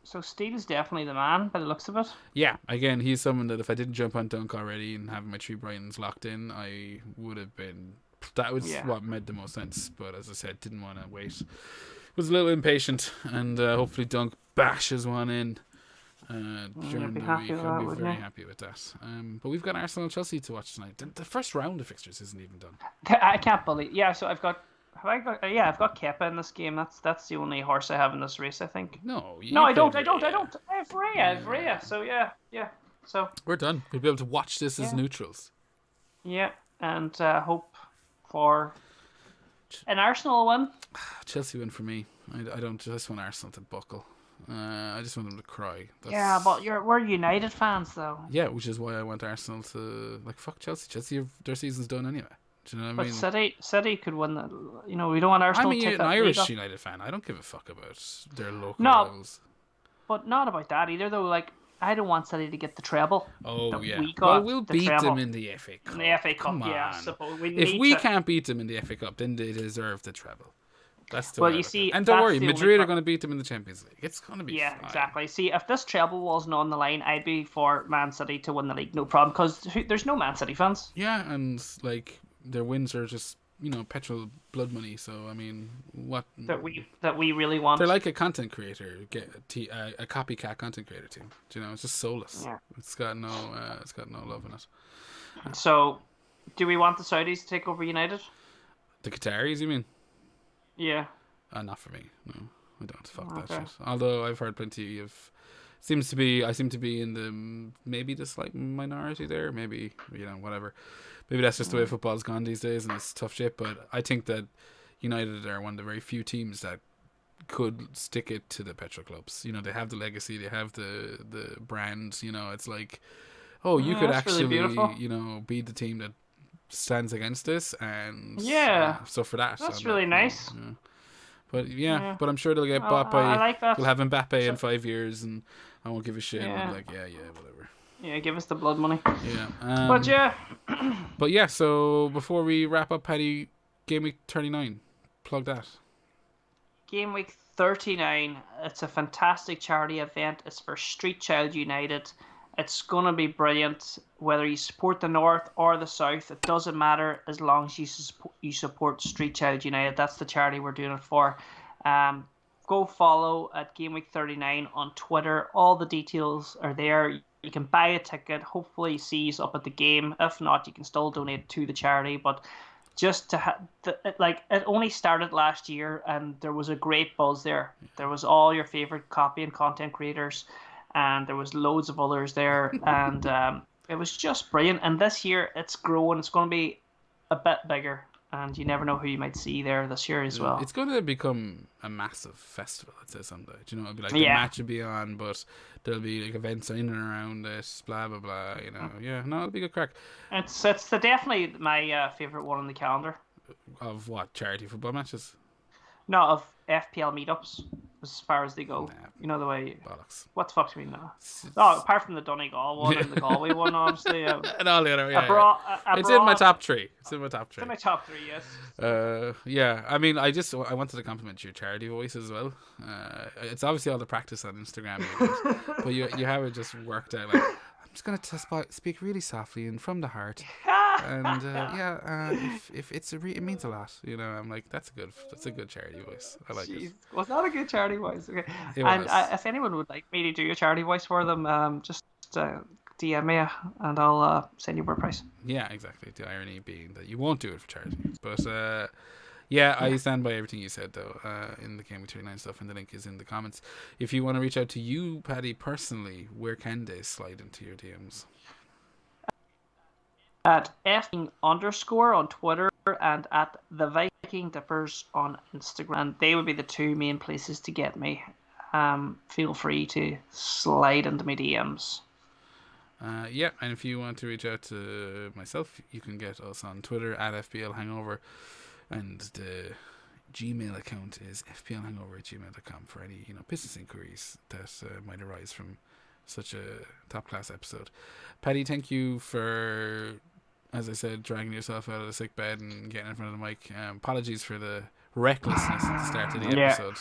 so Steele's definitely the man by the looks of it. Yeah, again, he's someone that if I didn't jump on Dunk already and have my 3 Brightons locked in, I would have been... That was what made the most sense, but as I said, didn't want to wait. Was a little impatient, and hopefully Dunk bashes one in during the week. I'll be very happy with that. But we've got Arsenal-Chelsea to watch tonight. The first round of fixtures isn't even done. I can't believe... Yeah, so I've got Kepa in this game. That's the only horse I have in this race, I think. No, I don't. I have Rhea. So yeah. So we're done. We'll be able to watch this as neutrals. Yeah, and hope for an Arsenal win. Chelsea win for me. I don't just want Arsenal to buckle. I just want them to cry. Yeah, but we're United fans though. Yeah, which is why I want Arsenal to fuck Chelsea. Chelsea, their season's done anyway. Do you know what I mean? City could win that. We don't want Arsenal to take that. I'm an Irish United fan. I don't give a fuck about their local rivals. But not about that either, though. Like, I don't want City to get the treble. Oh, yeah. We'll beat them in the FA Cup. In the FA Cup, Come on. yeah. So if we can't beat them in the FA Cup, then they deserve the treble. That's the Well, way I you look at see, it. And don't that's worry, the only Madrid are part. going to beat them in the Champions League. It's going to be Yeah, fine. exactly. See, if this treble wasn't on the line, I'd be for Man City to win the league, no problem, because there's no Man City fans. Yeah, and like their wins are just petrol blood money. So I mean, what that we really want. they're like a content creator, a copycat content creator team. It's just soulless. Yeah. It's got no love in it. So, do we want the Saudis to take over United? The Qataris, you mean? Yeah. Not for me. No, I don't. Fuck that Okay. shit. Although I've heard plenty of. I seem to be in the maybe the slight minority there. Maybe whatever. Maybe that's just the way football's gone these days, and it's tough shit. But I think that United are one of the very few teams that could stick it to the petrol clubs. They have the legacy, they have the brand. It's like, oh, you could that's really actually, beautiful. be the team that stands against this, and Yeah. so for that, That's I'm really like, nice. yeah. But Yeah. but I'm sure they'll get I bought by. like that. We'll have Mbappe in So- 5 years, and I won't give a shit. And Yeah. I'll be like, yeah, whatever. Yeah, give us the blood money. Yeah. But yeah, But yeah. So before we wrap up, Paddy, Game Week 39, plug that. Game Week 39. It's a fantastic charity event. It's for Street Child United. It's gonna be brilliant. Whether you support the North or the South, it doesn't matter as long as you support Street Child United. That's the charity we're doing it for. Go follow at Game Week 39 on Twitter. All the details are there. You can buy a ticket. Hopefully, see us up at the game. If not, you can still donate to the charity. But just to it only started last year, and there was a great buzz there. There was all your favorite copy and content creators, and there was loads of others there, and it was just brilliant. And this year, it's growing. It's going to be a bit bigger, and you never know who you might see there this year as well. It's going to become a massive festival, I'd say, someday. It'll be like the Yeah. match will be on, but there'll be like events in and around it, blah blah blah. Yeah, no, it'll be good crack. It's definitely my favorite one on the calendar. Of what, charity football matches? Not of FPL meetups, as far as they go. Nah. You know the way. Bollocks. What the fuck do you mean now? Oh, apart from the Donegal one and the Galway one, obviously. And all the other, it's in my top three. It's in my top three. It's in my top three, yes. Yeah. I mean, I wanted to compliment your charity voice as well. It's obviously all the practice on Instagram, but you have it just worked out. Like, I'm just gonna speak really softly and from the heart. And if it means a lot, I'm like, that's a good charity voice. I like it. Was that a good charity voice? Okay. It And was. if anyone would like me to do a charity voice for them, just DM me and I'll send you a price. Yeah, exactly. The irony being that you won't do it for charity, but I stand by everything you said though. In the Game Week 39 stuff, and the link is in the comments. If you want to reach out to you, Paddy, personally, where can they slide into your DMs? At @king_ on Twitter and at the Viking Dippers on Instagram. And they would be the two main places to get me. Feel free to slide into my DMs. And if you want to reach out to myself, you can get us on Twitter at FPL Hangover, and the Gmail account is fplhangover@gmail.com for any business inquiries that might arise from such a top class episode. Paddy, thank you for, as I said, dragging yourself out of the sick bed and getting in front of the mic. Apologies for the recklessness at the start of the episode.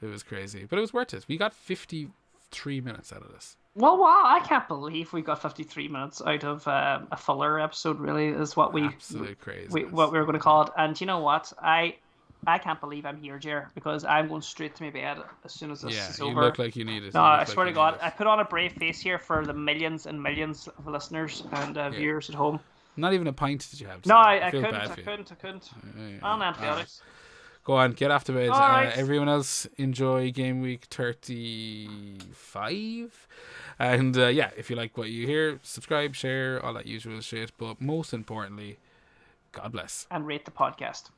It was crazy, but it was worth it. We got 53 minutes out of this. Well, wow, I can't believe we got 53 minutes out of a filler episode, really, is what Absolute crazy. what we were going to call it. And you know what? I can't believe I'm here, Ger, because I'm going straight to my bed as soon as this is over. Yeah, you look like you need it. No, I swear to God, I put on a brave face here for the millions and millions of listeners and viewers at home. Not even a pint did you have? No, I feel couldn't. bad I for you. couldn't. Yeah. On antibiotics. Go on, get off the bed. All right. Everyone else, enjoy Game Week 35. And if you like what you hear, subscribe, share, all that usual shit. But most importantly, God bless. And rate the podcast.